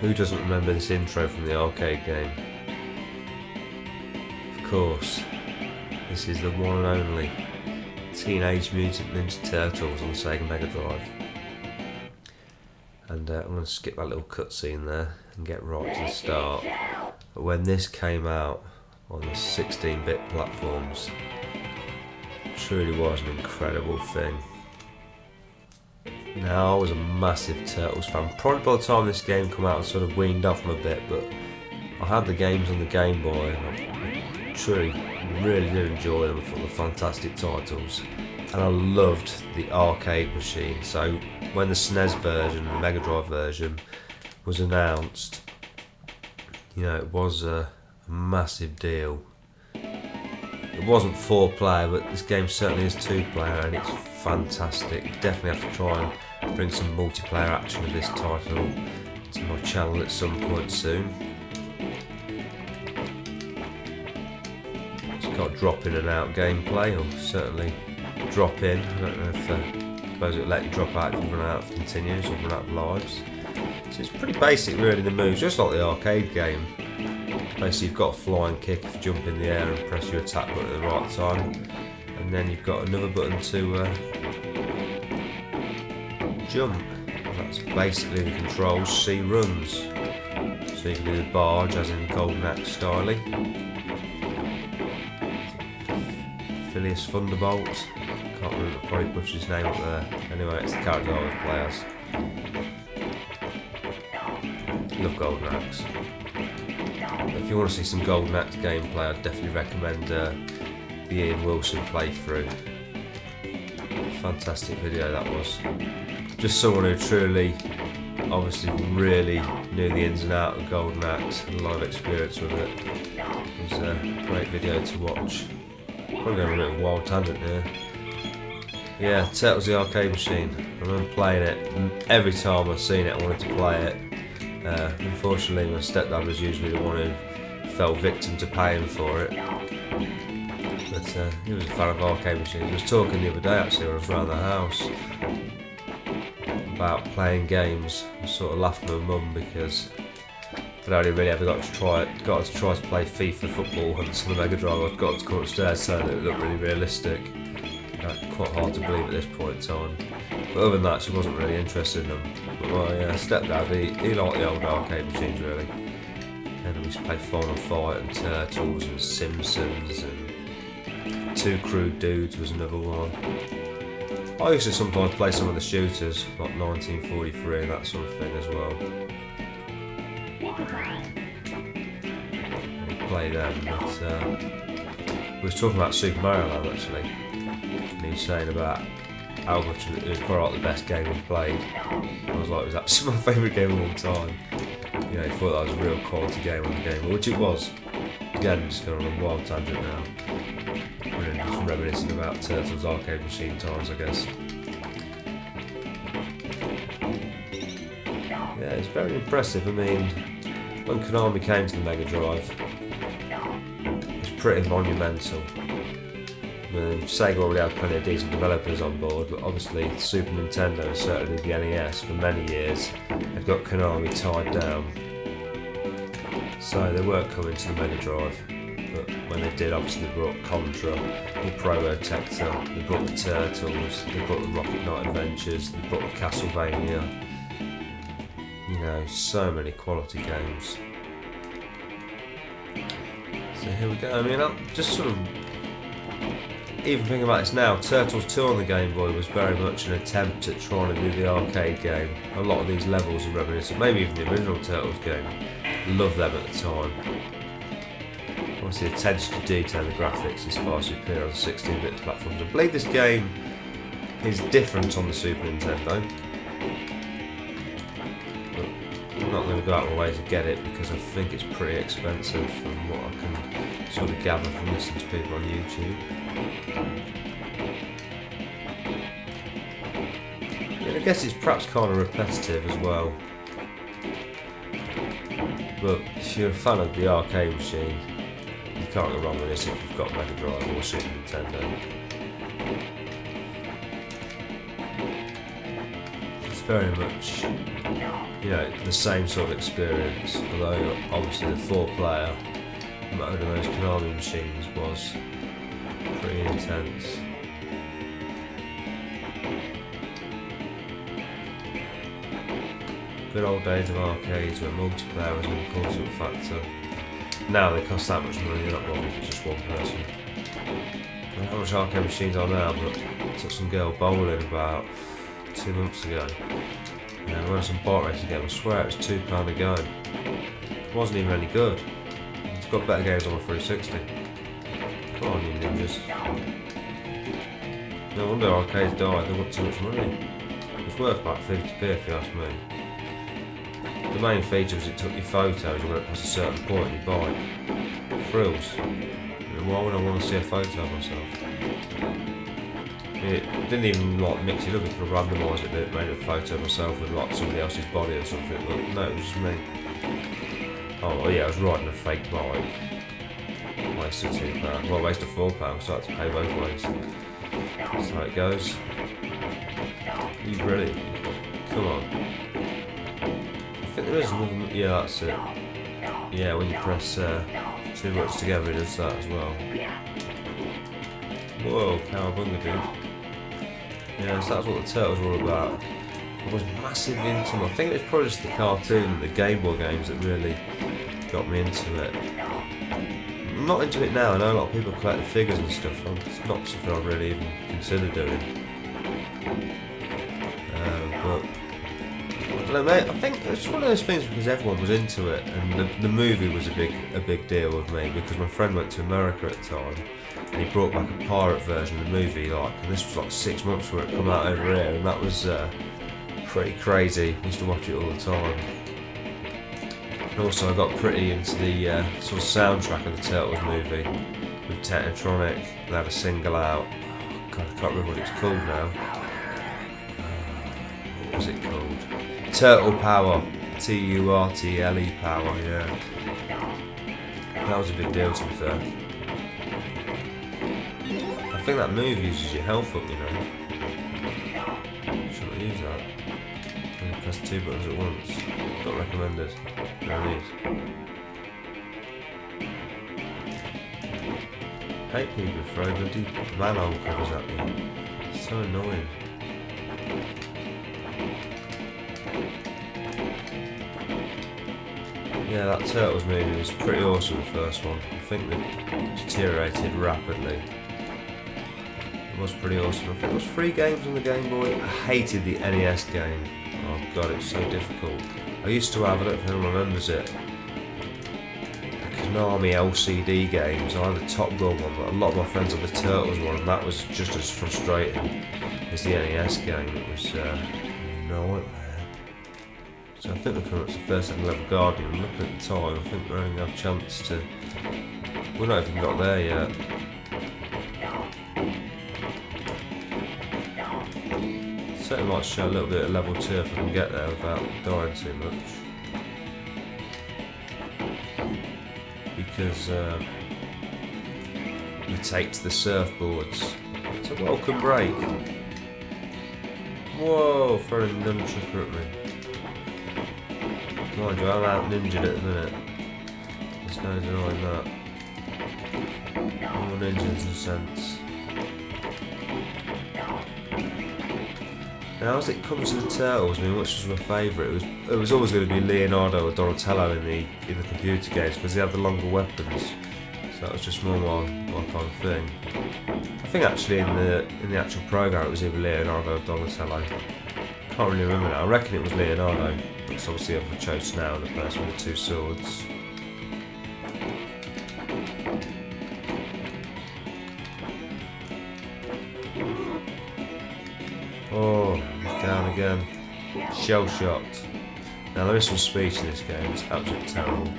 Who doesn't remember this intro from the arcade game? Of course, this is the one and only Teenage Mutant Ninja Turtles on the Sega Mega Drive. And I'm going to skip that little cutscene there and get right to the start. But when this came out on the 16-bit platforms, it truly was an incredible thing. Now, I was a massive Turtles fan. Probably by the time this game came out I sort of weaned off them a bit, but I had the games on the Game Boy and I truly really did enjoy them. I thought they were fantastic titles and I loved the arcade machine. So when the SNES version and the Mega Drive version was announced, you know, it was a massive deal. It wasn't 4-player, but this game certainly is 2-player and it's fantastic. Definitely have to try and bring some multiplayer action of this title to my channel at some point soon. It's got drop in and out gameplay, or certainly drop in. I don't know if I suppose it'll let you drop out if you run out of continues or run out of lives. So it's pretty basic really, the moves, just like the arcade game. Basically you've got a flying kick if you jump in the air and press your attack button at the right time, and then you've got another button to jump. That's basically the controls. C runs, so you can do the barge as in Golden Axe style. Phileas Thunderbolt, can't remember, probably butchered his name up there. Anyway, it's the character I always play as. Love Golden Axe. If you want to see some Golden Axe gameplay, I'd definitely recommend the Ian Wilson playthrough. Fantastic video that was. Just someone who truly, obviously really knew the ins and outs of Golden Axe, had a lot of experience with it. It was a great video to watch. Probably going on a bit of a wild tangent here. Yeah, Turtles the arcade machine. I remember playing it, and every time I've seen it I wanted to play it. Unfortunately my stepdad was usually the one who fell victim to paying for it, but he was a fan of arcade machines. I was talking the other day actually when I was around the house about playing games. I sort of laughed at my mum because I'd only really ever got to try to play FIFA football hunts on the Mega Drive. I'd got to come upstairs so that it looked really realistic. Quite hard to believe at this point in time. But other than that, she wasn't really interested in them. But my stepdad, he liked the old arcade machines really. And we used to play Final Fight and Turtles and Simpsons and Two Crude Dudes was another one. I used to sometimes play some of the shooters, like 1943 and that sort of thing as well. I'd play them, but we was talking about Super Mario Land actually. And he was saying about how much it was quite like the best game he played. I was like, it was actually my favourite game of all time. You know, he thought that was a real quality game on the Game, which it was. Again, just going on a wild tangent now. Really just reminiscing about Turtles arcade machine times, I guess. Yeah, it's very impressive. I mean, when Konami came to the Mega Drive, it was pretty monumental. Sega already had plenty of decent developers on board, but obviously the Super Nintendo and certainly the NES for many years had got Konami tied down. So they weren't coming to the Mega Drive, but when they did, obviously they brought Contra, the Probotector, they brought the Turtles, they brought the Rocket Knight Adventures, they brought the Castlevania. You know, so many quality games. So here we go. I mean, I'm just sort of even thinking about this now, Turtles 2 on the Game Boy was very much an attempt at trying to do the arcade game. A lot of these levels are reminiscent, maybe even the original Turtles game. Loved them at the time. Obviously the attention to detail and the graphics is far superior on 16-bit platforms. I believe this game is different on the Super Nintendo. But I'm not going to go out of my way to get it because I think it's pretty expensive from what I can sort of gather from listening to people on YouTube. Yeah, I guess it's perhaps kind of repetitive as well. But if you're a fan of the arcade machine, you can't go wrong with this if you've got Mega Drive or Super Nintendo. very much, you know, the same sort of experience, although obviously the 4-player mode of those Konami machines was pretty intense. Good old days of arcades where multiplayer was an important factor. Now they cost that much money, they're not bothered for just one person. I don't know how much arcade machines are now, but I took some girl bowling about 2 months ago. And we went some bot racing game, I swear it was £2 a go. It wasn't even any good. It's got better games on the 360. Come on, you ninjas. No wonder arcades died, they want too much money. It was worth about 50p if you ask me. The main feature was it took your photos when it past a certain point on your bike. Thrills. Why would I want to see a photo of myself? It didn't even like mix it up, it could have randomised it, it made a photo of myself with like somebody else's body or something, but no, it was just me. Oh yeah, I was riding a fake bike. Wasted £2. Well, wasted £4, so I had to pay both ways. That's how it goes. You really? Come on. I think there is another. Yeah, that's it. Yeah, when you press too much together, it does that as well. Whoa, cowabunga, dude. Yeah, so that's what the Turtles were all about. I was massive into them. I think it was probably just the cartoon and the Game Boy games that really got me into it. I'm not into it now. I know a lot of people collect the figures and stuff. It's not something I really even consider doing. But I don't know, mate. I think it's one of those things because everyone was into it, and the movie was a big deal with me because my friend went to America at the time, and he brought back a pirate version of the movie. And this was like 6 months before it come out over here, and that was pretty crazy. I used to watch it all the time. And also, I got pretty into the sort of soundtrack of the Turtles movie with Technotronic. They had a single out. Oh, God, I can't remember what it's called now. What was it called? Turtle Power, Turtle Power, yeah. That was a big deal, to be fair. I think that move uses your health up, you know. Shouldn't I use that? Only press 2 buttons at once. Not recommended. No need. Hate people who throw bloody manhole covers at me. It's so annoying. Yeah, that Turtles movie was pretty awesome, the first one. I think they deteriorated rapidly. It was pretty awesome. I think there was 3 games on the Game Boy. I hated the NES game. Oh god, it was so difficult. I used to have, I don't know if anyone remembers it, the Konami LCD games. I had the Top Gun one, but a lot of my friends had the Turtles one, and that was just as frustrating as the NES game. It was nightmare. So I think we're coming up to the first second level Guardian. Looking at the time, I think we're only going to have a chance to. We're not even got there yet. Certainly might show a little bit of level 2 if I can get there without dying too much. Because you take to the surfboards. It's a welcome break. Whoa, throwing a nunchucker at me. Mind you, I'm out ninjaed at the minute. There's no denying that. More ninjas in a sense. Now, as it comes to the Turtles, I mean, which was my favourite? It was always going to be Leonardo or Donatello in the computer games because they had the longer weapons. So that was just more my kind of thing. I think actually in the actual program it was either Leonardo or Donatello. Can't really remember now. I reckon it was Leonardo. It's obviously up for choice now, the person with the 2 swords. Oh, he's down again. Shell shocked. Now there is some speech in this game, it's absolutely terrible.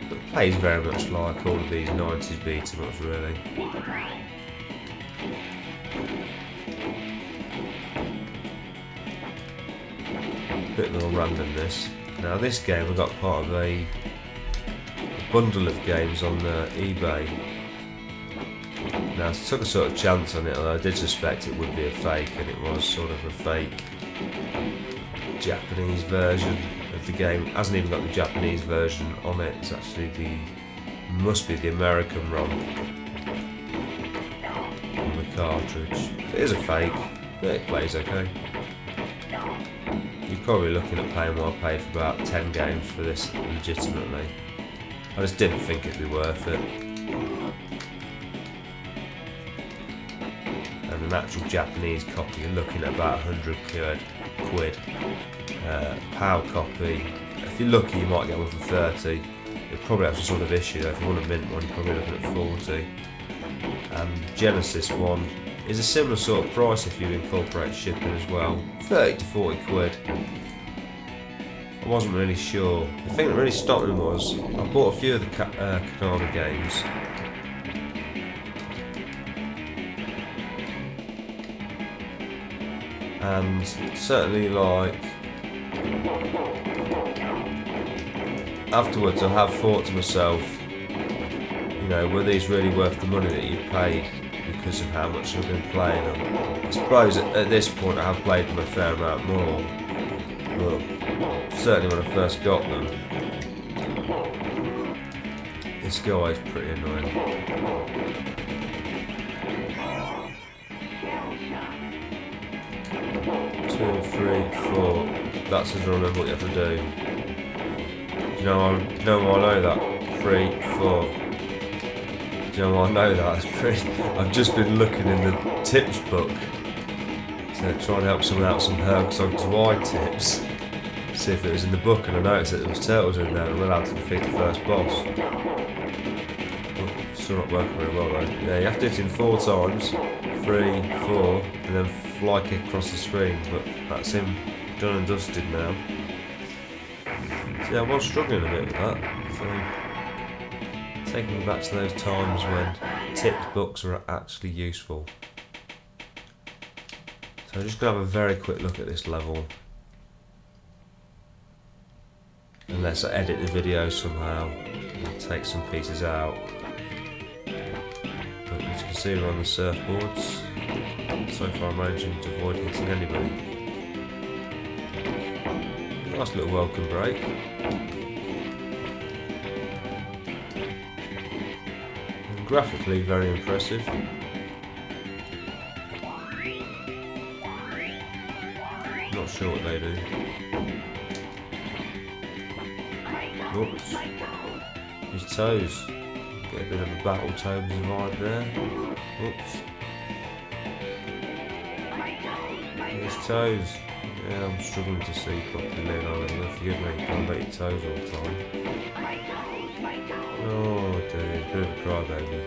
But it plays very much like all of these 90s beat-em-ups, really. Bit more randomness. Now this game I got part of a bundle of games on eBay. Now I took a sort of chance on it, although I did suspect it would be a fake, and it was sort of a fake Japanese version of the game. It hasn't even got the Japanese version on it, it's actually must be the American ROM on the cartridge. It is a fake, but it plays okay. You're probably looking at paying what I paid for about 10 games for this legitimately. I just didn't think it'd be worth it. And an actual Japanese copy, you're looking at about 100 quid. PAL copy, if you're lucky you might get one for 30. It probably has some sort of issue though. If you want a mint one, you're probably looking at 40. And Genesis one is a similar sort of price if you incorporate shipping as well, 30 to 40 quid. I wasn't really sure. The thing that really stopped me was I bought a few of the Canada games. And certainly, like, afterwards I have thought to myself, you know, were these really worth the money that you paid because of how much I've been playing them? I suppose at this point I have played them a fair amount more, but certainly when I first got them, this guy is pretty annoying. 2, 3, 4. That's just remember what you have to do. You know why I know that? 3, 4. Do you know why I know that? It's pretty. I've just been looking in the tips book to try and help someone out some Herc's Y tips. See if it was in the book, and I noticed that there was turtles in there, and I'm allowed to defeat the first boss. Oh, still not working very well though. Yeah, you have to do it in 4 times. 3, 4, and then fly kick across the screen, but that's him done and dusted now. So yeah, I was struggling a bit with that, so taking me back to those times when tipped books were actually useful. So I'm just going to have a very quick look at this level, unless I edit the video somehow and take some pieces out. But as you can see, we're on the surfboards. So far I'm managing to avoid hitting anybody. Nice little welcome break. And graphically very impressive. Not sure what they do. Oops. His toes. Get a bit of a Battletoads vibe there. Oops. His toes. Yeah, I'm struggling to see properly, Leonardo. Forgive me, can't bet your toes all the time. Oh dude, a bit of a crybaby.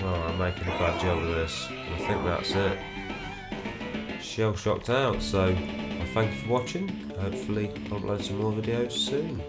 Oh, I'm making a bad job of this. I think that's it. Shell shocked out, so I thank you for watching. Hopefully I'll upload some more videos soon.